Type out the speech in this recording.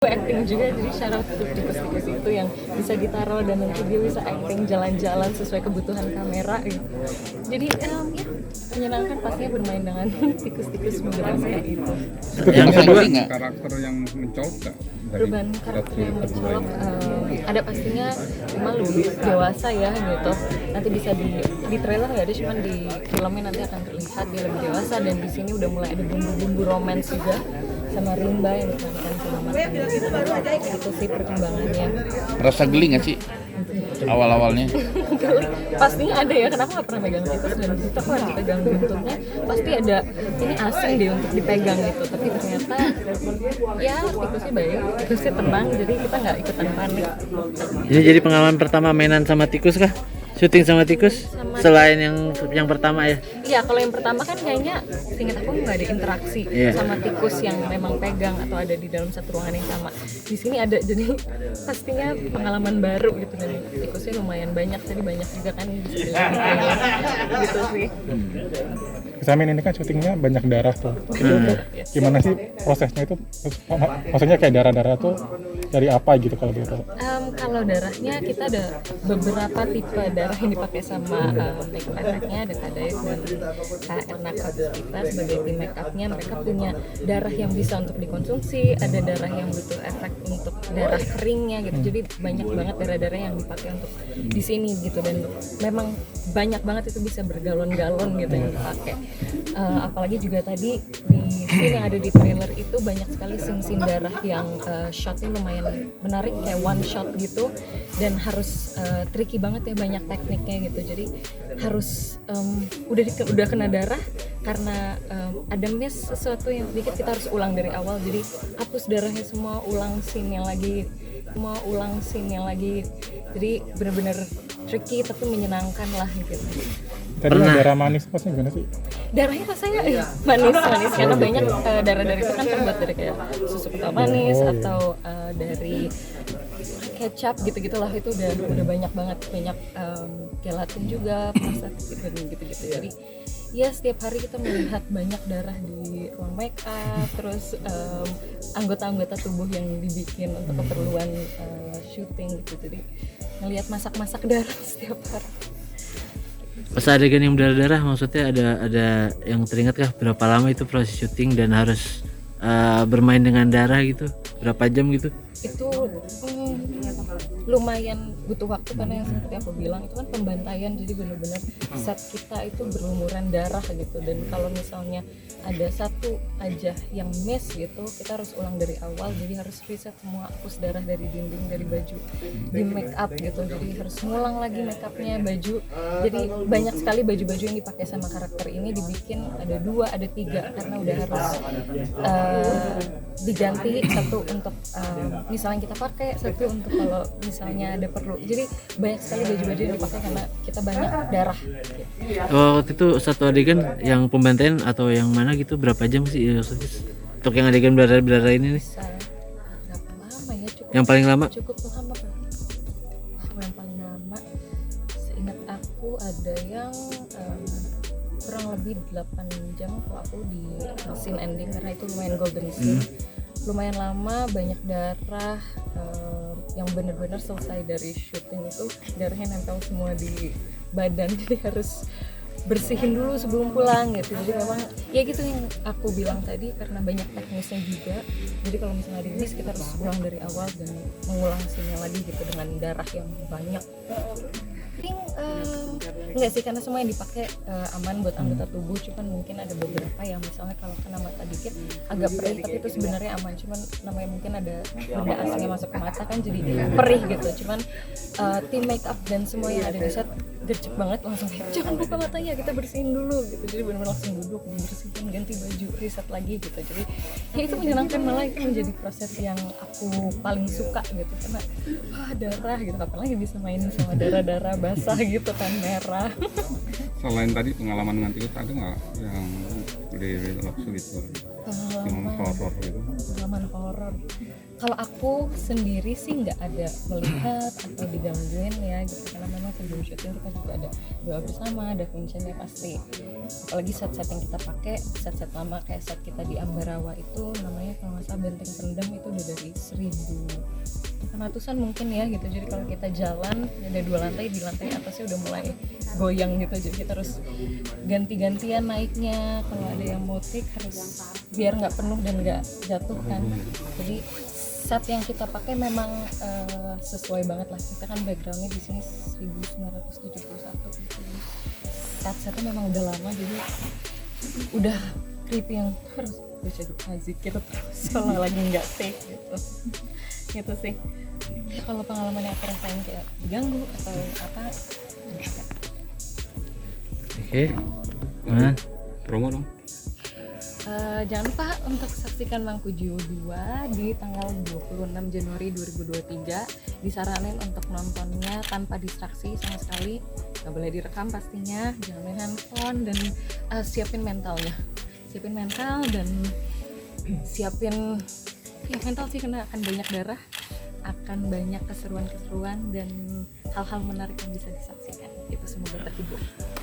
Acting juga, jadi syarat tikus-tikus itu yang bisa ditaruh dan nanti dia bisa acting jalan-jalan sesuai kebutuhan kamera gitu. Jadi ya menyenangkan pastinya bermain dengan tikus-tikus menggerakkan itu. Yang kedua karakter yang mencolok nggak? Perubahan karakter yang mencolok ada pastinya, cuma lebih dewasa ya gitu. Nanti bisa di trailer nggak ada, cuman di filmnya nanti akan terlihat dia lebih dewasa, dan di sini udah mulai ada bumbu-bumbu romance juga sama Rimba yang diperankan sama Martin. Itu sih perkembangannya. rasa geli nggak sih awal-awalnya? Pastinya ada ya, kenapa nggak pernah megang tikus, dan kita kalau dipegang buntutnya pasti ada ini asing deh untuk dipegang gitu, tapi ternyata ya tikusnya baik, tikusnya tenang, jadi kita nggak ikutan panik. Ini jadi pengalaman pertama mainan sama tikus kah? Syuting sama tikus? Selain yang pertama ya? Iya, kalau yang pertama kan kayaknya seingat aku nggak ada interaksi sama tikus yang memang pegang atau ada di dalam satu ruangan yang sama. Di sini ada, jadi pastinya pengalaman baru gitu, dan tikusnya lumayan banyak, jadi banyak juga kan yang bisa dilihat gitu sih. Kesamin ini kan syutingnya banyak darah tuh. Gimana sih prosesnya itu? Maksudnya kayak darah-darah tuh dari apa gitu kalau gitu? Kalau darahnya kita ada beberapa tipe darah yang dipakai sama makeup efeknya, dan ada dan Kak Erna kita sebagai tim makeupnya, mereka punya darah yang bisa untuk dikonsumsi, ada darah yang butuh efek untuk darah keringnya gitu. Jadi banyak banget darah-darah yang dipakai untuk di sini gitu, dan memang banyak banget itu bisa bergalon-galon gitu yang dipakai. Apalagi juga tadi di scene yang ada di trailer itu banyak sekali scene darah yang shotnya lumayan menarik, kayak one shot gitu, dan harus tricky banget ya, banyak tekniknya gitu. Jadi harus udah kena darah karena ada miss sesuatu yang sedikit, kita harus ulang dari awal, jadi hapus darahnya semua, ulang scene-nya lagi, jadi benar-benar tricky tapi menyenangkan lah gitu. Tadi darah manis pasnya gimana sih? Darahnya rasanya manis karena banyak darah-darah itu kan terbuat dari kayak susu kental manis atau dari kecap gitu-gitulah, itu udah banyak banget, banyak gelatin juga, pasta gitu-gitu. Jadi ya setiap hari kita melihat banyak darah di ruang make up, terus anggota-anggota tubuh yang dibikin untuk keperluan syuting gitu. Jadi ngelihat masak-masak darah setiap hari. Pas adegan yang berdarah, maksudnya ada yang teringat kah berapa lama itu proses syuting dan harus bermain dengan darah gitu, berapa jam gitu? Itu lumayan butuh waktu, karena yang seperti aku bilang itu kan pembantaian, jadi benar-benar set kita itu berlumuran darah gitu, dan kalau misalnya ada satu aja yang miss gitu, kita harus ulang dari awal, jadi harus reset semua, hapus darah dari dinding, dari baju, di make up gitu, jadi harus ngulang lagi make upnya, baju, jadi banyak sekali baju-baju yang dipakai sama karakter ini dibikin ada 2, ada 3, karena udah harus diganti, satu untuk misalnya kita pakai, satu untuk kalau misalnya ada perlu, jadi banyak sekali baju-baju yang dipakai karena kita banyak darah gitu. Waktu itu satu adegan yang pembantaian atau yang mana gitu berapa jam sih maksudnya? Untuk yang adegan berdarah ini nih? Berapa lama ya? Yang paling lama? Cukup lama Pak. Yang paling lama seingat aku ada yang kurang lebih 8 jam kalau aku di scene ending, karena itu lumayan golden scene. Lumayan lama, banyak darah, yang benar-benar selesai dari syuting itu darahnya nempel semua di badan, jadi harus bersihin dulu sebelum pulang gitu. Jadi memang ya gitu yang aku bilang tadi, karena banyak teknisnya juga, jadi kalau misalnya di miss kita harus ulang dari awal dan mengulang scene lagi gitu dengan darah yang banyak. Enggak sih, karena semua yang dipakai aman buat anggota tubuh, cuman mungkin ada beberapa yang misalnya kalau kena mata dikit agak perih, tapi itu sebenarnya aman, cuman namanya mungkin ada benda asing yang masuk ke mata kan jadi perih gitu. Cuman tim make up dan semua yang ada di set gercep banget, langsung jangan buka matanya, kita bersihin dulu gitu. Jadi benar-benar langsung duduk, dibersihin, ganti baju, reset lagi gitu. Jadi ya itu menyenangkan, malah itu menjadi proses yang aku paling suka gitu, karena wah darah gitu, apalagi bisa mainin sama darah-darah basah gitu kan, merah. Selain tadi pengalaman dengan tikus, ada nggak yang di Loksu itu? Yang horor gitu? Pengalaman horor. Kalau aku sendiri sih nggak ada melihat atau digangguin ya gitu, karena memang sebelum syuting kita juga ada doa bersama, ada kuncennya pasti. apalagi set-set yang kita pakai, set-set lama kayak set kita di Ambarawa itu namanya kalau nggak salah Benteng Pendem, itu udah dari 1.800-an mungkin ya gitu. Jadi kalau kita jalan ada 2 lantai, di lantai atasnya udah mulai goyang gitu, jadi kita harus ganti-gantian naiknya. Kalau ada yang mutik harus biar nggak penuh dan nggak jatuh kan. Jadi set yang kita pakai memang sesuai banget lah. Kita kan backgroundnya di sini 1971 gitu. Set-setnya memang udah lama, jadi udah creepy yang harus baca doa zikir terus kalau lagi nggak take gitu. Gitu sih. Ya, kalau pengalaman yang aku rasain kayak diganggu atau apa, enggak. Oke. Nah, Promo dong. Jangan lupa untuk saksikan Mangkujo 2 di tanggal 26 Januari 2023. Disaranin untuk nontonnya tanpa distraksi sama sekali, nggak boleh direkam pastinya, jangan main handphone, dan siapin mentalnya, siapin mental dan siapin ya mental sih, karena akan banyak darah, akan banyak keseruan-keseruan dan hal-hal menarik yang bisa disaksikan. Itu semoga terhibur.